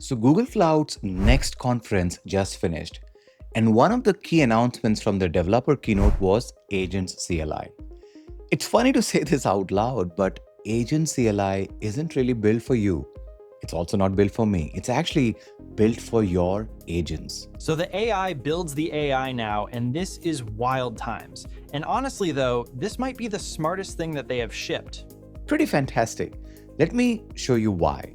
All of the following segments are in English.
So, Google Cloud's next conference just finished, and one of the key announcements from the developer keynote was Agents CLI. It's funny to say this out loud, but Agent CLI isn't really built for you. It's also not built for me. It's actually built for your agents. So the AI builds the AI now, and this is wild times. And honestly, though, this might be the smartest thing that they have shipped. Pretty fantastic. Let me show you why.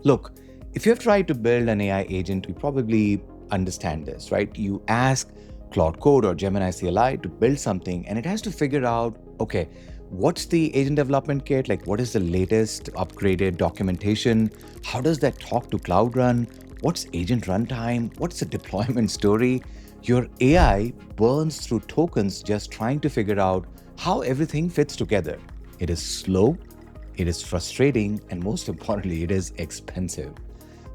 Look, if you've tried to build an AI agent, you probably understand this, right? You ask Claude Code or Gemini CLI to build something, and it has to figure out, okay, what's the agent development kit? Like, what is the latest upgraded documentation? How does that talk to Cloud Run? What's agent runtime? What's the deployment story? Your AI burns through tokens just trying to figure out how everything fits together. It is slow, it is frustrating, and most importantly, it is expensive.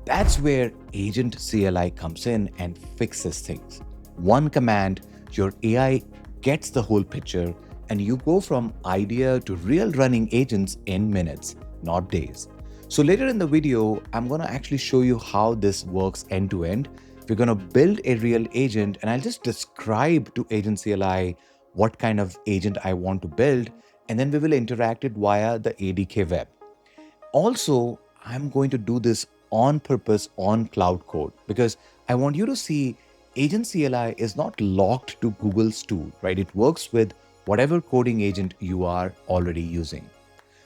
That's where Agent CLI comes in and fixes things. One command, your AI gets the whole picture, and you go from idea to real running agents in minutes, not days. So later in the video, I'm going to actually show you how this works end to end. We're going to build a real agent, and I'll just describe to Agent CLI what kind of agent I want to build, and then we will interact it via the ADK Web. Also, I'm going to do this on purpose on Cloud Code because I want you to see Agent CLI is not locked to Google's tool, right? It works with whatever coding agent you are already using.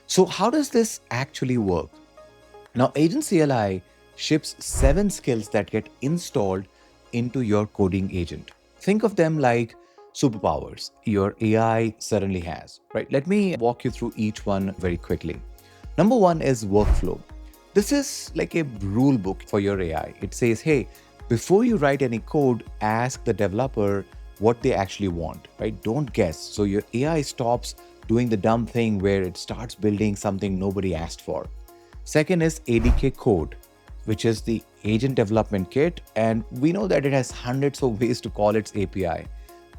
So how does this actually work? Now, Agent CLI ships 7 skills that get installed into your coding agent. Think of them like superpowers your AI suddenly has, right? Let me walk you through each one very quickly. Number one is workflow. This is like a rule book for your AI. It says, hey, before you write any code, ask the developer what they actually want, right? Don't guess. So your AI stops doing the dumb thing where it starts building something nobody asked for. Second is ADK Code, which is the agent development kit. And we know that it has hundreds of ways to call its API.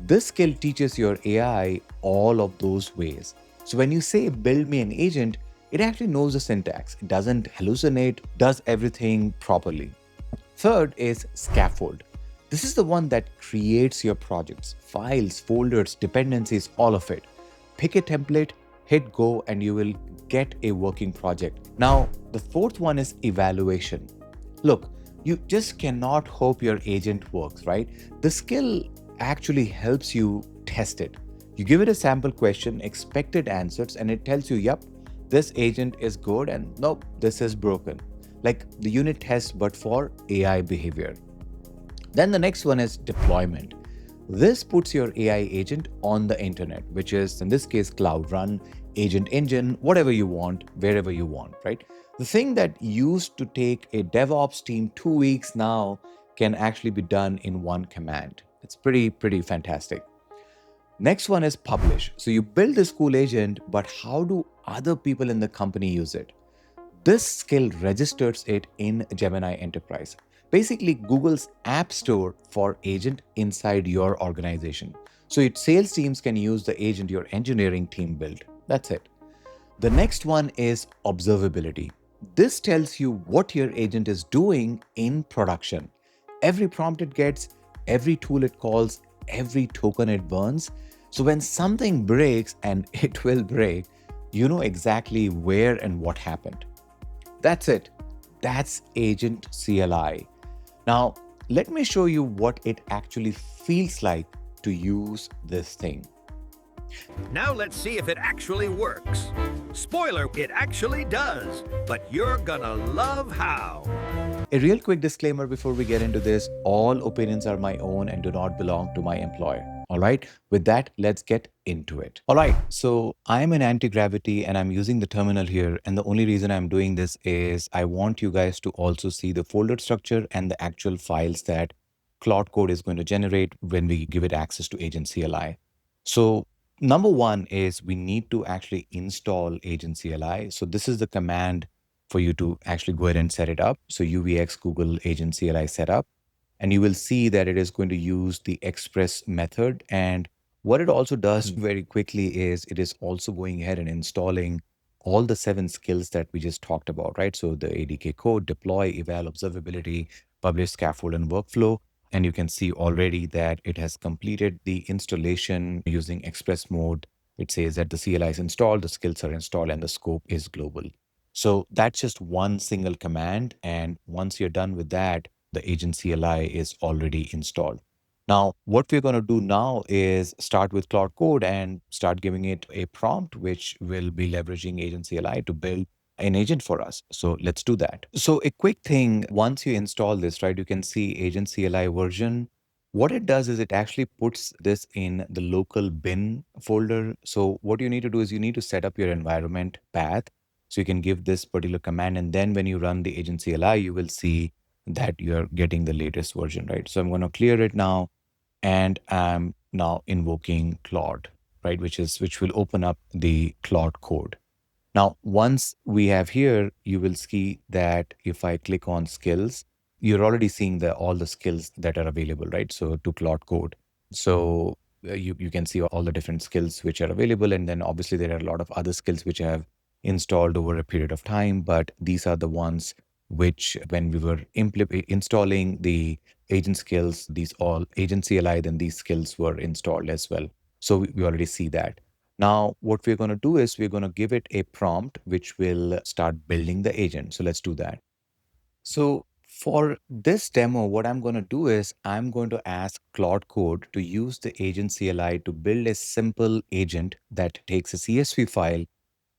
This skill teaches your AI all of those ways. So when you say build me an agent, it actually knows the syntax. It doesn't hallucinate, does everything properly. Third is Scaffold. This is the one that creates your projects, files, folders, dependencies, all of it. Pick a template, hit go, and you will get a working project. Now, the fourth one is evaluation. Look, you just cannot hope your agent works, right? The skill actually helps you test it. You give it a sample question, expected answers, and it tells you, yep, this agent is good, and nope, this is broken. Like the unit test, but for AI behavior. Then the next one is deployment. This puts your AI agent on the internet, which is in this case, Cloud Run, Agent Engine, whatever you want, wherever you want, right? The thing that used to take a DevOps team 2 weeks now can actually be done in one command. It's pretty fantastic. Next one is publish. So you build this cool agent, but how do other people in the company use it? This skill registers it in Gemini Enterprise, basically Google's app store for agent inside your organization. So your sales teams can use the agent your engineering team built. That's it. The next one is observability. This tells you what your agent is doing in production. Every prompt it gets, every tool it calls, every token it burns. So when something breaks, and it will break, you know exactly where and what happened. That's it. That's Agent CLI. Now, let me show you what it actually feels like to use this thing. Now let's see if it actually works. Spoiler, it actually does, but you're gonna love how. A real quick disclaimer before we get into this, all opinions are my own and do not belong to my employer. All right, with that, let's get into it. All right, so I'm in anti-gravity and I'm using the terminal here. And the only reason I'm doing this is I want you guys to also see the folder structure and the actual files that Claude Code is going to generate when we give it access to Agent CLI. So number one is we need to actually install Agent CLI. So this is the command for you to actually go ahead and set it up. So UVX Google Agent CLI setup. And you will see that it is going to use the express method. And what it also does very quickly is it is also going ahead and installing all the 7 skills that we just talked about, right? So the ADK code, deploy, eval, observability, publish, scaffold, and workflow. And you can see already that it has completed the installation using express mode. It says that the CLI is installed, the skills are installed, and the scope is global. So that's just one single command. And once you're done with that, the agent CLI is already installed. Now, what we're going to do now is start with Claude Code and start giving it a prompt, which will be leveraging Agent CLI to build an agent for us. So let's do that. So a quick thing, once you install this, right, you can see Agent CLI version. What it does is it actually puts this in the local bin folder. So what you need to do is you need to set up your environment path. So you can give this particular command. And then when you run the Agent CLI, you will see that you're getting the latest version, right? So I'm going to clear it now, and I'm now invoking Claude, right? Which will open up the Claude code. Now, once we have here, you will see that if I click on skills, you're already seeing all the skills that are available, right? So to Claude Code. So you can see all the different skills which are available. And then obviously there are a lot of other skills which I have installed over a period of time, but these are the ones which when we were installing the agent skills, these all agent CLI, then these skills were installed as well. So we already see that. Now, what we're going to do is we're going to give it a prompt which will start building the agent. So let's do that. So for this demo, what I'm going to do is I'm going to ask Claude Code to use the agent CLI to build a simple agent that takes a CSV file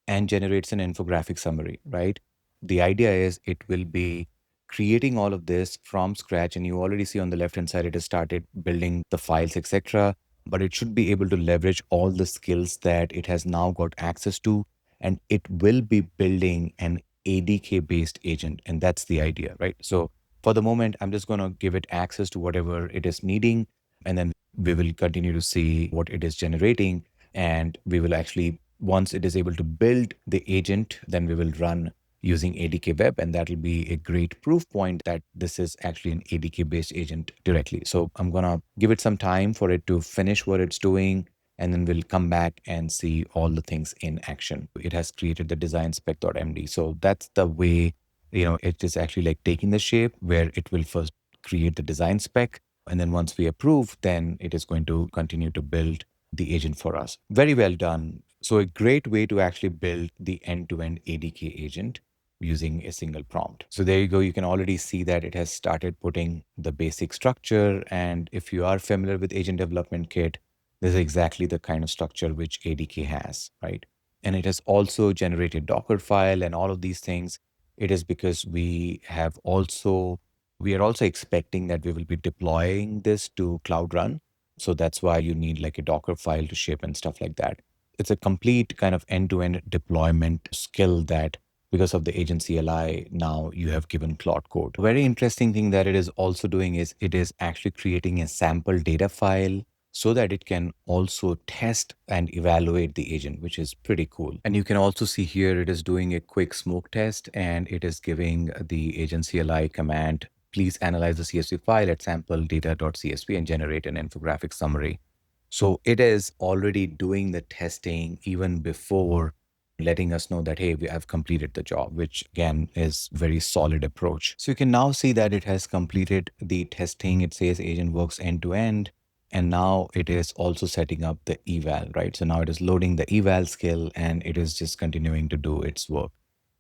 and generates an infographic summary, right? The idea is it will be creating all of this from scratch. And you already see on the left-hand side, it has started building the files, etc. But it should be able to leverage all the skills that it has now got access to. And it will be building an ADK-based agent. And that's the idea, right? So for the moment, I'm just going to give it access to whatever it is needing. And then we will continue to see what it is generating. And we will actually, once it is able to build the agent, then we will run using ADK Web. And that will be a great proof point that this is actually an ADK based agent directly. So I'm going to give it some time for it to finish what it's doing. And then we'll come back and see all the things in action. It has created the design spec.md. So that's the way, it is actually like taking the shape where it will first create the design spec. And then once we approve, then it is going to continue to build the agent for us. Very well done. So a great way to actually build the end-to-end ADK agent using a single prompt. So there you go. You can already see that it has started putting the basic structure. And if you are familiar with Agent Development Kit, this is exactly the kind of structure which ADK has, right? And it has also generated Docker file and all of these things. It is because we are also expecting that we will be deploying this to Cloud Run. So that's why you need like a Docker file to ship and stuff like that. It's a complete kind of end-to-end deployment skill that because of the Agent CLI, now you have given Claude Code. A very interesting thing that it is also doing is it is actually creating a sample data file so that it can also test and evaluate the agent, which is pretty cool. And you can also see here, it is doing a quick smoke test and it is giving the Agent CLI command, please analyze the CSV file at sample data.csv and generate an infographic summary. So it is already doing the testing even before letting us know that, hey, we have completed the job, which again is very solid approach. So you can now see that it has completed the testing. It says agent works end to end. And now it is also setting up the eval, right? So now it is loading the eval skill and it is just continuing to do its work.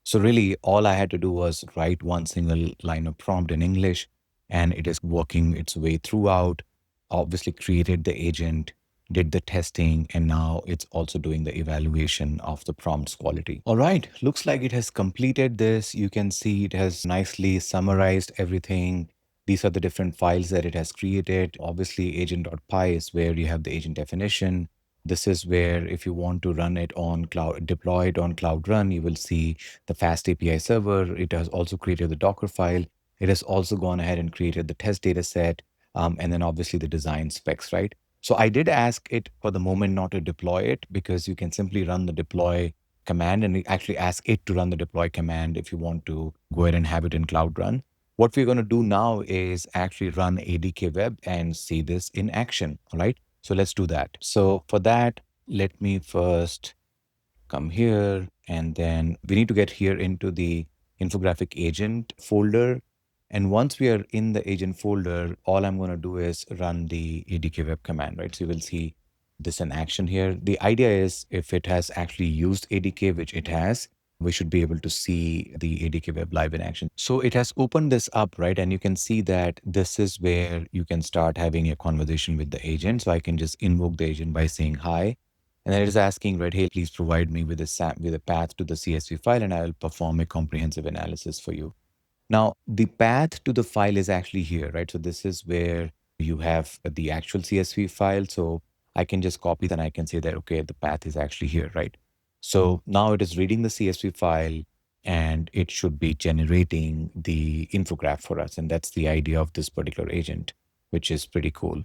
So really all I had to do was write one single line of prompt in English and it is working its way throughout, obviously created the agent, did the testing, and now it's also doing the evaluation of the prompt's quality. All right, looks like it has completed this. You can see it has nicely summarized everything. These are the different files that it has created. Obviously, agent.py is where you have the agent definition. This is where if you want to run it on cloud, deploy it on Cloud Run, you will see the fast API server. It has also created the Docker file. It has also gone ahead and created the test data set, and then obviously the design specs, right? So I did ask it for the moment not to deploy it because you can simply run the deploy command and actually ask it to run the deploy command if you want to go ahead and have it in Cloud Run. What we're going to do now is actually run ADK Web and see this in action, all right? So let's do that. So for that, let me first come here, and then we need to get here into the infographic agent folder. And once we are in the agent folder, all I'm going to do is run the ADK Web command, right? So you will see this in action here. The idea is if it has actually used ADK, which it has, we should be able to see the ADK Web live in action. So it has opened this up, right? And you can see that this is where you can start having a conversation with the agent. So I can just invoke the agent by saying hi. And then it is asking, right, hey, please provide me with a path to the CSV file, and I will perform a comprehensive analysis for you. Now, the path to the file is actually here, right? So this is where you have the actual CSV file. So I can just copy, then I can say that, okay, the path is actually here, right? So now it is reading the CSV file and it should be generating the infograph for us. And that's the idea of this particular agent, which is pretty cool.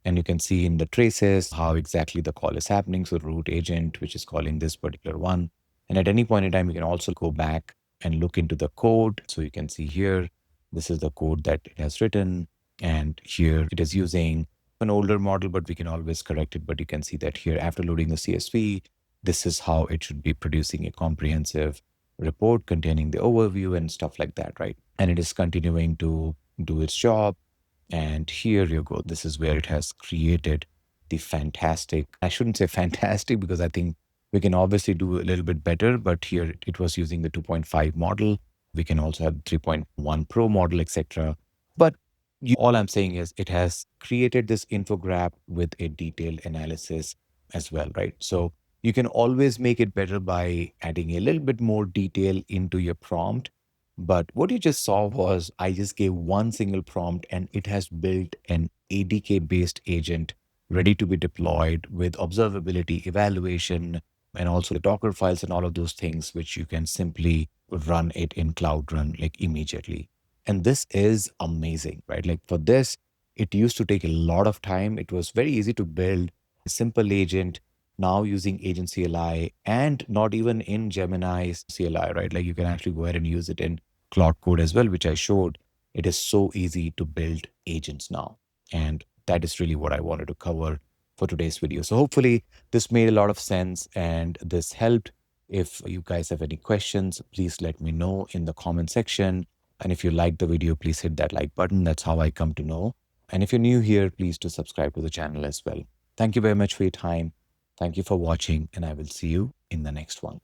And you can see in the traces how exactly the call is happening. So root agent, which is calling this particular one. And at any point in time, you can also go back and look into the code. So you can see here, this is the code that it has written. And here it is using an older model, but we can always correct it. But you can see that here after loading the CSV, this is how it should be producing a comprehensive report containing the overview and stuff like that, right? And it is continuing to do its job. And here you go. This is where it has created the fantastic, I shouldn't say fantastic because I think we can obviously do a little bit better, but here it was using the 2.5 model. We can also have 3.1 Pro model, etc. But all I'm saying is it has created this infograph with a detailed analysis as well, right? So you can always make it better by adding a little bit more detail into your prompt. But what you just saw was I just gave one single prompt and it has built an ADK based agent ready to be deployed with observability, evaluation, and also the Docker files and all of those things, which you can simply run it in Cloud Run like immediately. And this is amazing, right? Like for this, it used to take a lot of time. It was very easy to build a simple agent now using Agent CLI and not even in Gemini's CLI, right? Like you can actually go ahead and use it in Claude Code as well, which I showed. It is so easy to build agents now. And that is really what I wanted to cover for today's video. So hopefully this made a lot of sense and this helped. If you guys have any questions, please let me know in the comment section. And if you like the video, please hit that like button. That's how I come to know. And if you're new here, please do subscribe to the channel as well. Thank you very much for your time. Thank you for watching, and I will see you in the next one.